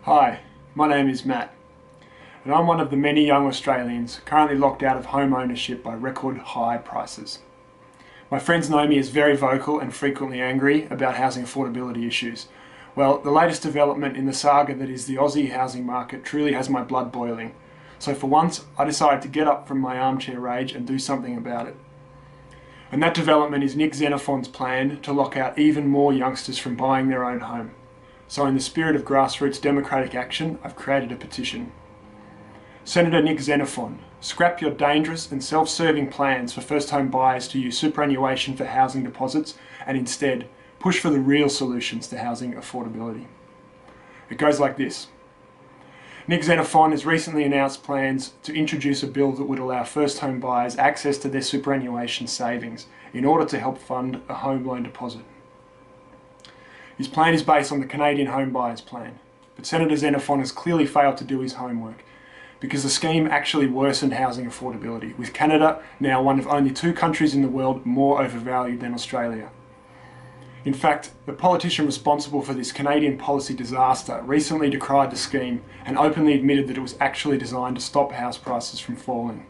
Hi, my name is Matt, and I'm one of the many young Australians currently locked out of home ownership by record high prices. My friends know me as very vocal and frequently angry about housing affordability issues. Well, the latest development in the saga that is the Aussie housing market truly has my blood boiling. So for once, I decided to get up from my armchair rage and do something about it. And that development is Nick Xenophon's plan to lock out even more youngsters from buying their own home. So in the spirit of grassroots democratic action, I've created a petition. Senator Nick Xenophon, scrap your dangerous and self-serving plans for first home buyers to use superannuation for housing deposits and instead push for the real solutions to housing affordability. It goes like this. Nick Xenophon has recently announced plans to introduce a bill that would allow first home buyers access to their superannuation savings in order to help fund a home loan deposit. His plan is based on the Canadian Home Buyers Plan, but Senator Xenophon has clearly failed to do his homework because the scheme actually worsened housing affordability, with Canada now one of only 2 countries in the world more overvalued than Australia. In fact, the politician responsible for this Canadian policy disaster recently decried the scheme and openly admitted that it was actually designed to stop house prices from falling.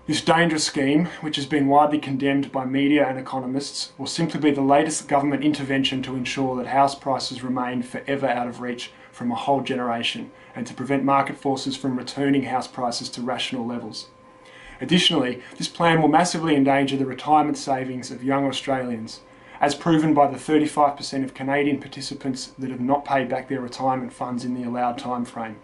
This dangerous scheme, which has been widely condemned by media and economists, will simply be the latest government intervention to ensure that house prices remain forever out of reach from a whole generation and to prevent market forces from returning house prices to rational levels. Additionally, this plan will massively endanger the retirement savings of young Australians, as proven by the 35% of Canadian participants that have not paid back their retirement funds in the allowed time frame,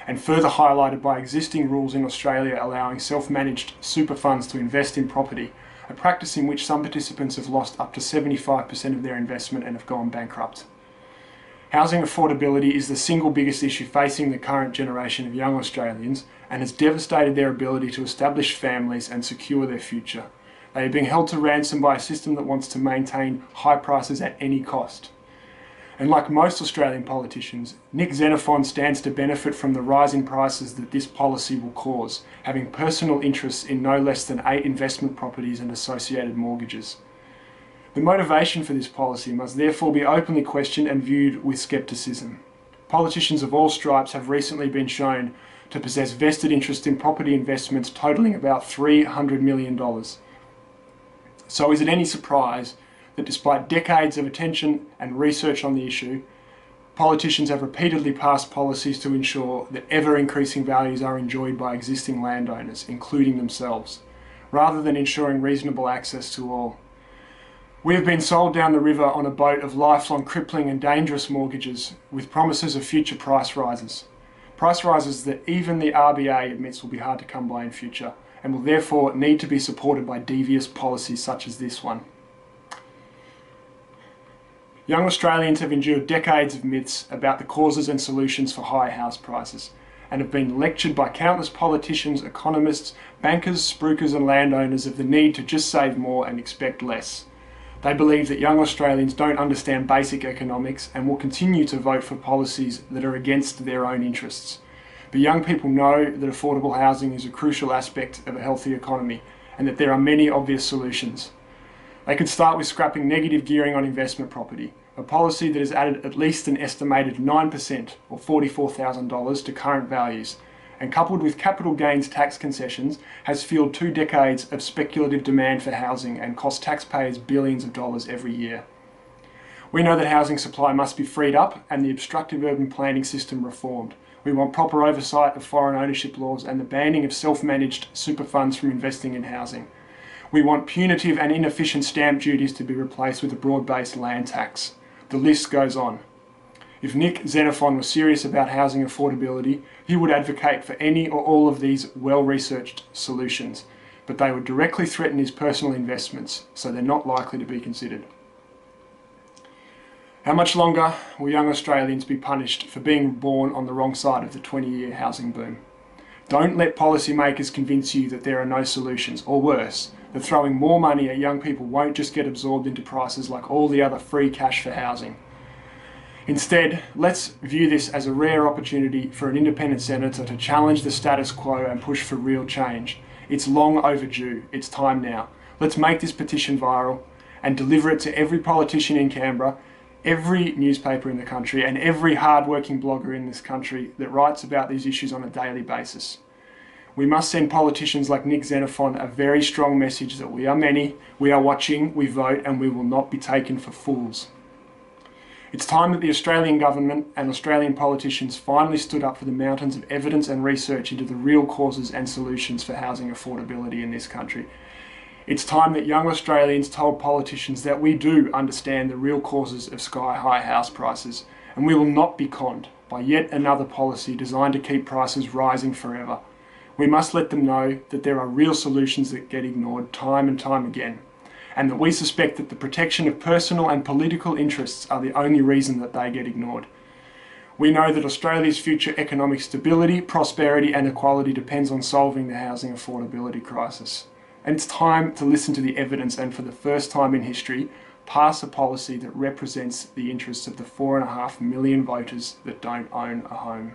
and further highlighted by existing rules in Australia allowing self-managed super funds to invest in property, a practice in which some participants have lost up to 75% of their investment and have gone bankrupt. Housing affordability is the single biggest issue facing the current generation of young Australians and has devastated their ability to establish families and secure their future. They are being held to ransom by a system that wants to maintain high prices at any cost. And like most Australian politicians, Nick Xenophon stands to benefit from the rising prices that this policy will cause, having personal interests in no less than 8 investment properties and associated mortgages. The motivation for this policy must therefore be openly questioned and viewed with scepticism. Politicians of all stripes have recently been shown to possess vested interest in property investments totalling about $300 million. So is it any surprise that despite decades of attention and research on the issue, politicians have repeatedly passed policies to ensure that ever-increasing values are enjoyed by existing landowners, including themselves, rather than ensuring reasonable access to all? We have been sold down the river on a boat of lifelong crippling and dangerous mortgages with promises of future price rises. Price rises that even the RBA admits will be hard to come by in future and will therefore need to be supported by devious policies such as this one. Young Australians have endured decades of myths about the causes and solutions for high house prices and have been lectured by countless politicians, economists, bankers, spruikers and landowners of the need to just save more and expect less. They believe that young Australians don't understand basic economics and will continue to vote for policies that are against their own interests. But young people know that affordable housing is a crucial aspect of a healthy economy and that there are many obvious solutions. They could start with scrapping negative gearing on investment property, a policy that has added at least an estimated 9% or $44,000 to current values, and coupled with capital gains tax concessions has fueled 2 decades of speculative demand for housing and cost taxpayers billions of dollars every year. We know that housing supply must be freed up and the obstructive urban planning system reformed. We want proper oversight of foreign ownership laws and the banning of self-managed super funds from investing in housing. We want punitive and inefficient stamp duties to be replaced with a broad-based land tax. The list goes on. If Nick Xenophon was serious about housing affordability, he would advocate for any or all of these well-researched solutions, but they would directly threaten his personal investments, so they're not likely to be considered. How much longer will young Australians be punished for being born on the wrong side of the 20-year housing boom? Don't let policymakers convince you that there are no solutions, or worse, that throwing more money at young people won't just get absorbed into prices like all the other free cash for housing. Instead, let's view this as a rare opportunity for an independent senator to challenge the status quo and push for real change. It's long overdue. It's time now. Let's make this petition viral and deliver it to every politician in Canberra every newspaper in the country and every hard-working blogger in this country that writes about these issues on a daily basis. We must send politicians like Nick Xenophon a very strong message that we are many, we are watching, we vote, and we will not be taken for fools. It's time that the Australian government and Australian politicians finally stood up for the mountains of evidence and research into the real causes and solutions for housing affordability in this country. It's time that young Australians told politicians that we do understand the real causes of sky-high house prices, and we will not be conned by yet another policy designed to keep prices rising forever. We must let them know that there are real solutions that get ignored time and time again, and that we suspect that the protection of personal and political interests are the only reason that they get ignored. We know that Australia's future economic stability, prosperity and equality depends on solving the housing affordability crisis. And it's time to listen to the evidence and, for the first time in history, pass a policy that represents the interests of the 4.5 million voters that don't own a home.